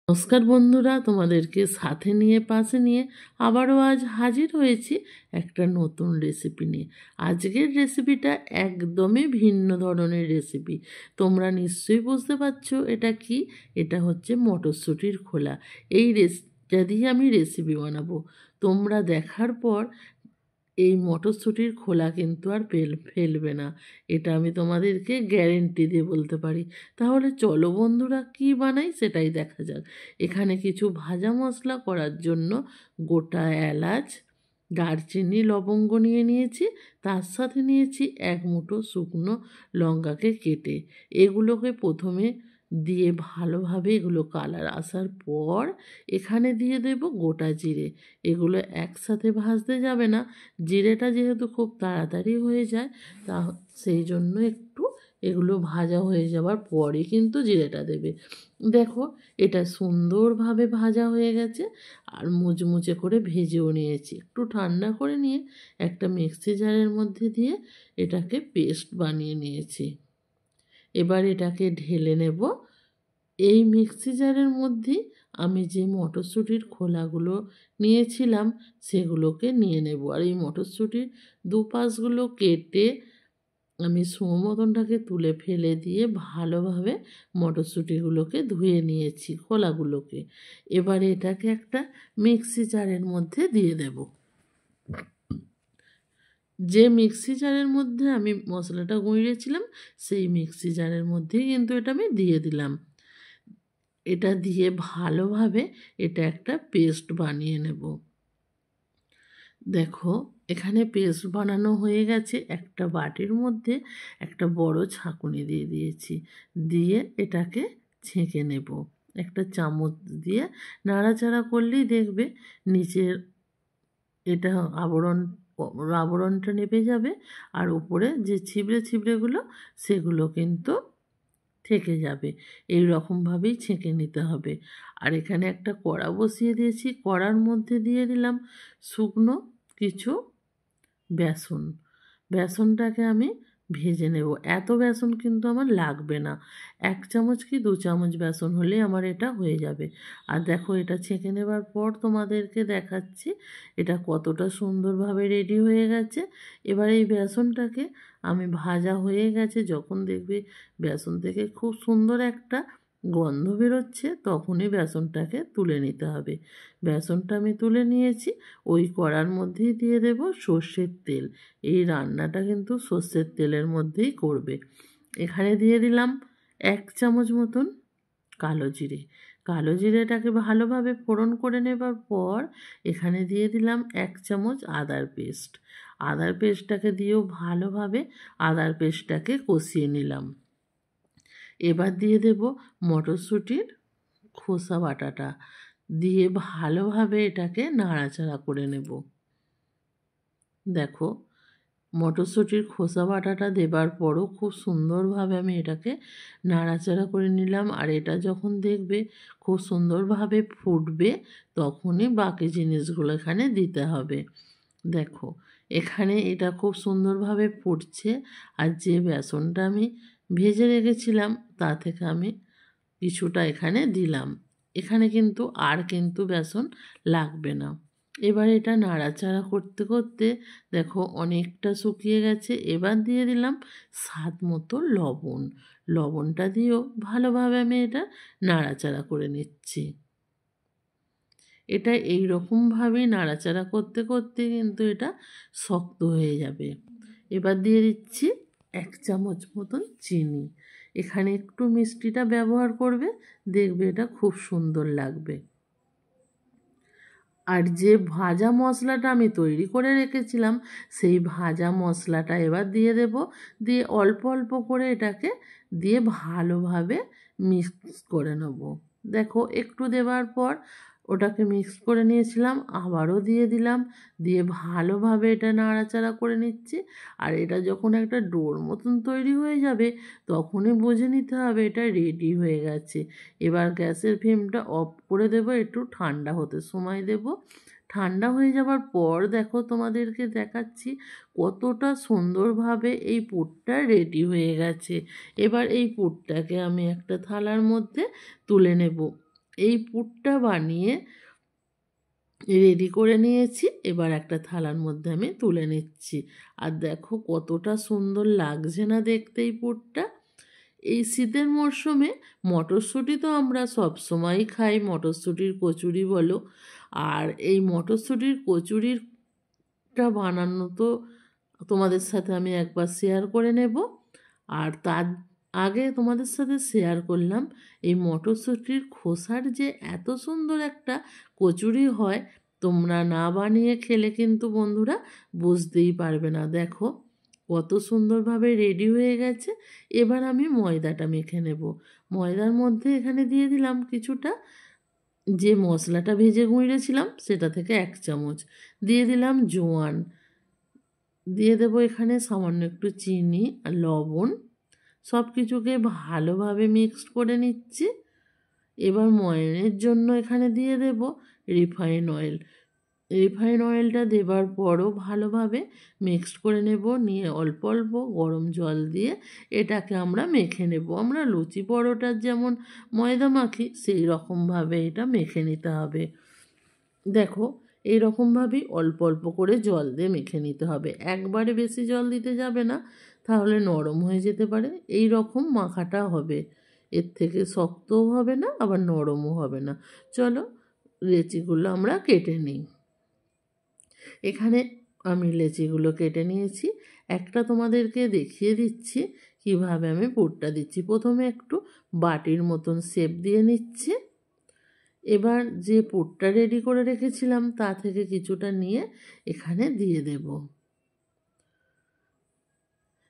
নমস্কার বন্ধুরা, তোমাদেরকে সাথে নিয়ে পাশে নিয়ে আবারও আজ হাজির হয়েছি একটা নতুন রেসিপি নিয়ে। আজকের রেসিপিটা একদমই ভিন্ন ধরনের রেসিপি। তোমরা নিশ্চয়ই বুঝতে পারছো এটা কি। এটা হচ্ছে মটরশুঁটির খোলা। এই রেসিপিটা দিয়ে আমি রেসিপি বানাবো। তোমরা দেখার পর এই মটরশুঁটির খোলা কিন্তু আর ফেলবে না, এটা আমি তোমাদেরকে গ্যারেন্টি দিয়ে বলতে পারি। তাহলে চলো বন্ধুরা, কি বানাই সেটাই দেখা যাক। এখানে কিছু ভাজা মশলা করার জন্য গোটা এলাচ, দারচিনি, লবঙ্গ নিয়ে নিয়েছি। তার সাথে নিয়েছি এক মুঠো শুকনো লঙ্কাকে কেটে। এগুলোকে প্রথমে দিয়ে ভালোভাবে এগুলো কালার আসার পর এখানে দিয়ে দেব গোটা জিরে। এগুলো একসাথে ভাজতে যাবে না, জিরেটা যেহেতু খুব তাড়াতাড়ি হয়ে যায়, তা সেই জন্য একটু এগুলো ভাজা হয়ে যাওয়ার পরে কিন্তু জিরেটা দেবে। দেখো, এটা সুন্দরভাবে ভাজা হয়ে গেছে আর মুচমুচে করে ভেজেও নিয়েছি। একটু ঠান্ডা করে নিয়ে একটা মিক্সি জারের মধ্যে দিয়ে এটাকে পেস্ট বানিয়ে নিয়েছি। এবার এটাকে ঢেলে নেব। এই মিক্সি জারের মধ্যে আমি যে মটরশুঁটির খোলাগুলো নিয়েছিলাম সেগুলোকে নিয়ে নেব। আর এই মটরশুঁটির দুপাশগুলো কেটে আমি মতনটাকে তুলে ফেলে দিয়ে ভালোভাবে মটরশুঁটিগুলোকে ধুয়ে নিয়েছি খোলাগুলোকে। এবার এটাকে একটা মিক্সি জারের মধ্যে দিয়ে দেব। যে মিক্সি জারের মধ্যে আমি মশলাটা গুঁড়িয়েছিলাম সেই মিক্সি জারের মধ্যেই কিন্তু এটা আমি দিয়ে দিলাম। এটা দিয়ে ভালোভাবে এটা একটা পেস্ট বানিয়ে নেব। দেখো, এখানে পেস্ট বানানো হয়ে গেছে। একটা বাটির মধ্যে একটা বড় ছাঁকুনি দিয়ে দিয়েছি, দিয়ে এটাকে ছেঁকে নেব। একটা চামচ দিয়ে নাড়াচাড়া করলেই দেখবে নিচের এটা আবরণটা নেমে যাবে, আর উপরে যে ছিবড়ে ছিবড়েগুলো সেগুলো কিন্তু থেকে যাবে। এই রকমভাবেই ছেঁকে নিতে হবে। আর এখানে একটা কড়া বসিয়ে দিয়েছি। কড়ার মধ্যে দিয়ে দিলাম শুকনো কিছু বেসন। বেসনটাকে আমি ভেজে নেব। এত বেসন কিন্তু আমার লাগবে না, 1 চামচ কি 2 চামচ বেসন হলেই আমার এটা হয়ে যাবে। আর দেখো, এটা ছেঁকে নেবার পর তোমাদেরকে দেখাচ্ছি এটা কতটা সুন্দরভাবে রেডি হয়ে গেছে। এবার এই বেসনটাকে আমি ভাজা হয়ে গেছে, যখন দেখবে বেসন থেকে খুব সুন্দর একটা গন্ধ বেরোচ্ছে তখনই বেসনটাকে তুলে নিতে হবে। বেসনটা আমি তুলে নিয়েছি। ওই কড়ার মধ্যেই দিয়ে দেব সর্ষের তেল। এই রান্নাটা কিন্তু সর্ষের তেলের মধ্যেই করবে। এখানে দিয়ে দিলাম 1 চামচ মতন কালো জিরে। কালো জিরেটাকে ভালোভাবে ফোড়ন করে নেবার পর এখানে দিয়ে দিলাম 1 চামচ আদার পেস্ট। আদার পেস্টটাকে দিয়েও ভালোভাবে আদার পেস্টটাকে কষিয়ে নিলাম। এবার দিয়ে দেব মটরশুঁটির খোসা বাটাটা, দিয়ে ভালোভাবে এটাকে নাড়াচাড়া করে নেব। দেখো, মটরশুঁটির খোসা বাটাটা দেবার পরও খুব সুন্দরভাবে আমি এটাকে নাড়াচাড়া করে নিলাম। আর এটা যখন দেখবে খুব সুন্দরভাবে ফুটবে তখনই বাকি জিনিসগুলো এখানে দিতে হবে। দেখো, এখানে এটা খুব সুন্দরভাবে ফুটছে। আর যে বেসনটা আমি ভেজে রেখেছিলাম তা থেকে আমি কিছুটা এখানে দিলাম। এখানে কিন্তু আর কিন্তু বেসন লাগবে না। এবার এটা নাড়াচাড়া করতে করতে দেখো অনেকটা শুকিয়ে গেছে। এবার দিয়ে দিলাম স্বাদ মতো লবণ। লবণটা দিয়েও ভালোভাবে আমি এটা নাড়াচাড়া করে নিচ্ছি। এটা এই রকমভাবেই নাড়াচাড়া করতে করতে কিন্তু এটা শক্ত হয়ে যাবে। এবার দিয়ে দিচ্ছি 1 চামচ মতন চিনি। এখানে একটু মিষ্টিটা ব্যবহার করবে, দেখবে এটা খুব সুন্দর লাগবে। আর যে ভাজা মশলাটা আমি তৈরি করে রেখেছিলাম সেই ভাজা মশলাটা এবার দিয়ে দেব। দিয়ে অল্প অল্প করে এটাকে দিয়ে ভালোভাবে মিক্স করে নেব। দেখো, একটু দেওয়ার পর ওটাকে মিক্স করে নিয়েছিলাম, আবারও দিয়ে দিলাম। দিয়ে ভালোভাবে এটা নাড়াচাড়া করে নিচ্ছি। আর এটা যখন একটা ডোর মতন তৈরি হয়ে যাবে তখনই বুঝে নিতে হবে এটা রেডি হয়ে গেছে। এবার গ্যাসের ফ্লেমটা অফ করে দেব, একটু ঠান্ডা হতে সময় দেব। ঠান্ডা হয়ে যাবার পর দেখো তোমাদেরকে দেখাচ্ছি কতটা সুন্দরভাবে এই পুরটা রেডি হয়ে গেছে। এবার এই পুরটাকে আমি একটা থালার মধ্যে তুলে নেব। এই পুরটা বানিয়ে রেডি করে নিয়েছি। এবার একটা থালার মধ্যে আমি তুলে নিচ্ছি। আর দেখো কতটা সুন্দর লাগছে না দেখতে এই পুরটা। এই শীতের মরশুমে মটরশুঁটি তো আমরা সবসময়ই খাই, মটরশুঁটির কচুরি বলো। আর এই মটরশুঁটির কচুরিটা বানানো তো তোমাদের সাথে আমি একবার শেয়ার করে নেব। আর তার আগে তোমাদের সাথে শেয়ার করলাম এই মটরশুঁটির খোসার যে এত সুন্দর একটা কচুরি হয়, তোমরা না বানিয়ে খেলে কিন্তু বন্ধুরা বুঝতেই পারবে না। দেখো কত সুন্দরভাবে রেডি হয়ে গেছে। এবার আমি ময়দাটা মেখে নেব। ময়দার মধ্যে এখানে দিয়ে দিলাম কিছুটা যে মশলাটা ভেজে গুঁড়িয়েছিলাম সেটা থেকে 1 চামচ, দিয়ে দিলাম জোয়ান, দিয়ে দেবো এখানে সামান্য একটু চিনি আর লবণ। সব কিছুকে ভালোভাবে মিক্সড করে নিচ্ছি। এবার ময়ানের জন্য এখানে দিয়ে দেব রিফাইন অয়েল। রিফাইন অয়েলটা দেবার পরও ভালোভাবে মিক্সড করে নেব, নিয়ে অল্প অল্প গরম জল দিয়ে এটাকে আমরা মেখে নেব। আমরা লুচি পরোটার যেমন ময়দা মাখি সেই রকমভাবে এটা মেখে নিতে হবে। দেখো এই রকমভাবেই অল্প অল্প করে জল দিয়ে মেখে নিতে হবে, একবারে বেশি জল দিতে যাবে না, তাহলে নরম হয়ে যেতে পারে। এই রকম মাখাটা হবে, এর থেকে শক্তও হবে না আবার নরমও হবে না। চলো লেচিগুলো আমরা কেটে নিই। এখানে আমি লেচিগুলো কেটে নিয়েছি। একটা তোমাদেরকে দেখিয়ে দিচ্ছি কিভাবে আমি পুরটা দিচ্ছি। প্রথমে একটু বাটির মতন শেপ দিয়ে নিচ্ছি। এবার যে পুরটা রেডি করে রেখেছিলাম তা থেকে কিছুটা নিয়ে এখানে দিয়ে দেব।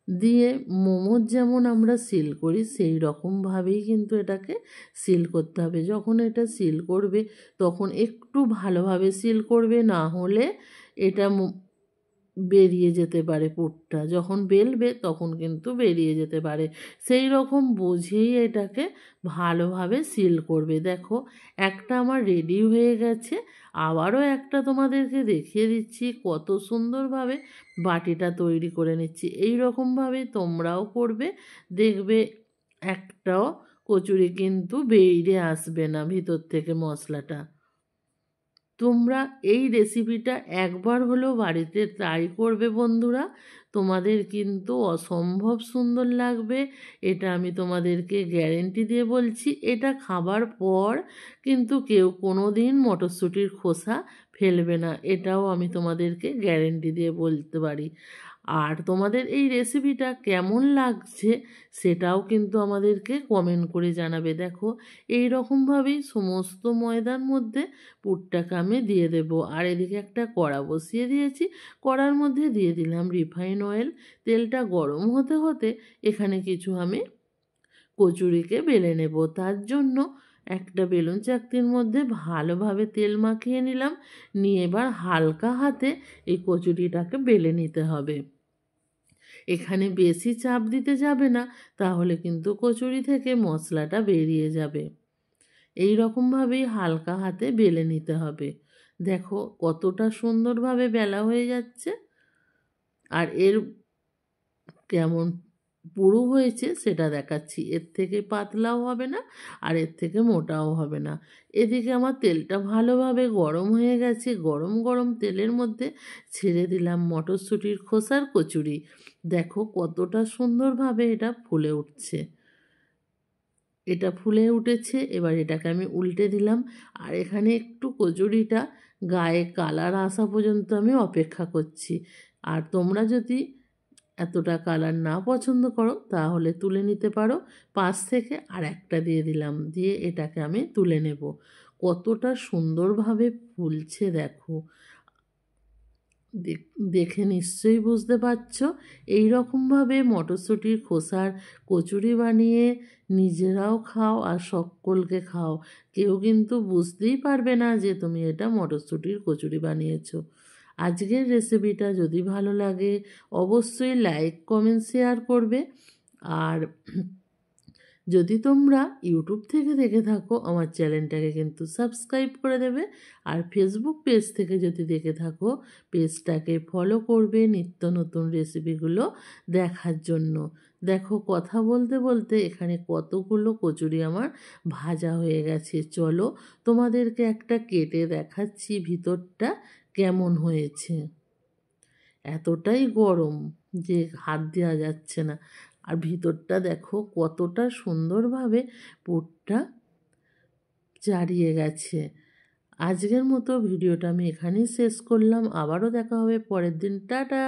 দিয়ে মোমোর যেমন আমরা সিল করি সেই রকমভাবেই কিন্তু এটাকে সিল করতে হবে। যখন এটা সিল করবে তখন একটু ভালোভাবে সিল করবে, না হলে এটা বেরিয়ে যেতে পারে। পুরটা যখন বেলবে তখন কিন্তু বেরিয়ে যেতে পারে, সেই রকম বুঝেই এটাকে ভালোভাবে সিল করবে। দেখো একটা আমার রেডি হয়ে গেছে, আবারও একটা তোমাদেরকে দেখিয়ে দিচ্ছি কত সুন্দরভাবে বাটিটা তৈরি করে নিচ্ছি। এই রকমভাবে তোমরাও করবে, দেখবে একটাও কচুরি কিন্তু বেরিয়ে আসবে না ভিতর থেকে মশলাটা। তোমরা এই রেসিপিটা একবার হলেও বাড়িতে ট্রাই করবে বন্ধুরা, তোমাদের কিন্তু অসম্ভব সুন্দর লাগবে, এটা আমি তোমাদেরকে গ্যারেন্টি দিয়ে বলছি। এটা খাবার পর কিন্তু কেউ কোনো দিন মটরশুঁটির খোসা ফেলবে না, এটাও আমি তোমাদেরকে গ্যারেন্টি দিয়ে বলতে পারি। আর তোমাদের এই রেসিপিটা কেমন লাগছে সেটাও কিন্তু আমাদেরকে কমেন্ট করে জানাবে। দেখো এই রকমভাবেই সমস্ত ময়দার মধ্যে পুরটাকে আমি দিয়ে দেব। আর এদিকে একটা কড়া বসিয়ে দিয়েছি, কড়ার মধ্যে দিয়ে দিলাম রিফাইন অয়েল। তেলটা গরম হতে হতে এখানে কিছু আমি কচুরিকে বেলে নেব। তার জন্য একটা বেলুন চাকতির মধ্যে ভালোভাবে তেল মাখিয়ে নিলাম, নিয়ে এবার হালকা হাতে এই কচুরিটাকে বেলে নিতে হবে। এখানে বেশি চাপ দিতে যাবে না, তাহলে কিন্তু কচুরি থেকে মশলাটা বেরিয়ে যাবে। এই রকমভাবেই হালকা হাতে বেলে নিতে হবে। দেখো কতটা সুন্দরভাবে বেলা হয়ে যাচ্ছে। আর এর কেমন পুরু হয়েছে সেটা দেখাচ্ছি, এর থেকে পাতলাও হবে না আর এর থেকে মোটাও হবে না। এদিকে আমার তেলটা ভালোভাবে গরম হয়ে গেছে, গরম গরম তেলের মধ্যে ছেড়ে দিলাম মটরশুঁটির খোসার কচুরি। দেখো কতটা সুন্দরভাবে এটা ফুলে উঠছে, এটা ফুলে উঠেছে। এবার এটাকে আমি উল্টে দিলাম, আর এখানে একটু কচুরিটা গায়ে কালার আসা পর্যন্ত আমি অপেক্ষা করছি। আর তোমরা যদি এতটা কালার না পছন্দ করো তাহলে তুলে নিতে পারো। পাশ থেকে আর একটা দিয়ে দিলাম, দিয়ে এটাকে আমি তুলে নেব। কতটা সুন্দরভাবে ফুলছে দেখো, দেখে নিশ্চয়ই বুঝতে পারছো। এই রকমভাবে মটরশুঁটির খোসার কচুরি বানিয়ে নিজেরাও খাও আর সকলকে খাও, কেউ কিন্তু বুঝতেই পারবে না যে তুমি এটা মটরশুঁটির কচুরি বানিয়েছো। আজকের রেসিপিটা যদি ভালো লাগে অবশ্যই লাইক কমেন্ট শেয়ার করবে। আর যদি তোমরা ইউটিউব থেকে দেখে থাকো আমার চ্যানেলটাকে কিন্তু সাবস্ক্রাইব করে দেবে। আর ফেসবুক পেজ থেকে যদি দেখে থাকো পেজটাকে ফলো করবে নিত্য নতুন রেসিপিগুলো দেখার জন্য। দেখো কথা বলতে বলতে এখানে কতগুলো কচুরি আমার ভাজা হয়ে গেছে। চলো তোমাদেরকে একটা কেটে দেখাচ্ছি ভিতরটা কেমন হয়েছে। এতটাই গরম যে হাত দেওয়া যাচ্ছে না। আর ভিতরটা দেখো কতটা সুন্দরভাবে পুরটা চারিয়ে গেছে। আজকের মতো ভিডিওটা আমি এখানেই শেষ করলাম। আবারও দেখা হবে পরের দিন। টাটা।